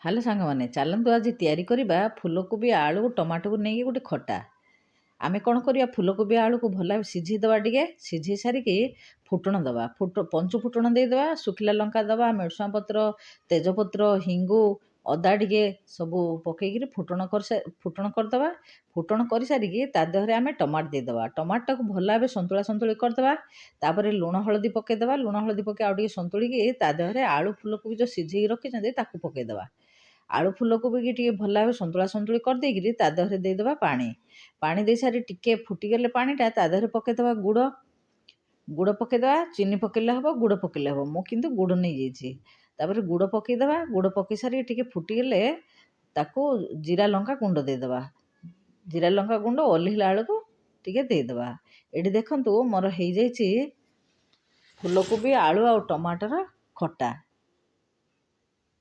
Hello ସାଙ୍ଗମାନେ, ଚାଲନ୍ତୁ ଆଜି ତିଆରି କରିବା ଫୁଲକୋବି ଆଳୁ ଟମାଟୋକୁ ନେଇକି ଗୋଟେ ଖଟା। ଆମେ କ'ଣ କରିବା, ଫୁଲକୋବି ଆଳୁକୁ ଭଲ ଭାବେ ସିଝେଇ ଦେବା, ଟିକେ ସିଝେଇ ସାରିକି ଫୁଟଣ ଦେବା, ପଞ୍ଚୁ ଫୁଟଣ ଦେଇଦେବା, ଶୁଖିଲା ଲଙ୍କା ଦେବା, ଭେସୁଙ୍ଗା ପତ୍ର, ତେଜପତ୍ର, ହିଙ୍ଗୁ, ଅଦା ଟିକେ ସବୁ ପକେଇକିରି ଫୁଟଣ କରିଦେବା। ଫୁଟଣ କରିସାରିକି ତା ଦେହରେ ଆମେ ଟମାଟୋ ଦେଇଦେବା। ଟମାଟୋଟାକୁ ଭଲ ଭାବେ ସନ୍ତୁଳି କରିଦେବା। ତାପରେ ଲୁଣ ହଳଦୀ ପକେଇଦେବା। ଲୁଣ ହଳଦୀ ପକେଇ ଆଉ ଟିକେ ସନ୍ତୁଳିକି ତା ଦେହରେ ଆଳୁ ଫୁଲକୋବି ଯେଉଁ ସିଝେଇକି ରଖିଛନ୍ତି ତାକୁ ପକେଇଦେବା। ଆଳୁ ଫୁଲକୋବିକି ଟିକେ ଭଲ ଭାବେ ସନ୍ତୁଳି କରିଦେଇକିରି ତା ଦେହରେ ଦେଇଦେବା ପାଣି ଦେଇସାରି ଟିକେ ଫୁଟିଗଲେ ପାଣିଟା ତା ଦେହରେ ପକେଇଦେବା ଗୁଡ଼ ପକେଇଦେବା। ଚିନି ପକେଇଲେ ହେବ, ଗୁଡ଼ ପକେଇଲେ ହେବ, ମୁଁ କିନ୍ତୁ ଗୁଡ଼ ନେଇଯାଇଛି। ତାପରେ ଗୁଡ଼ ପକେଇଦେବା। ଗୁଡ଼ ପକେଇ ସାରିକି ଟିକେ ଫୁଟିଗଲେ ତାକୁ ଜିରା ଲଙ୍କା ଗୁଣ୍ଡ ଦେଇଦେବା। ଜିରା ଲଙ୍କା ଗୁଣ୍ଡ ଓହ୍ଲେଇଲା ବେଳକୁ ଟିକେ ଦେଇଦେବା। ଏଠି ଦେଖନ୍ତୁ ମୋର ହେଇଯାଇଛି ଫୁଲକୋବି ଆଳୁ ଆଉ ଟମାଟୋର ଖଟା।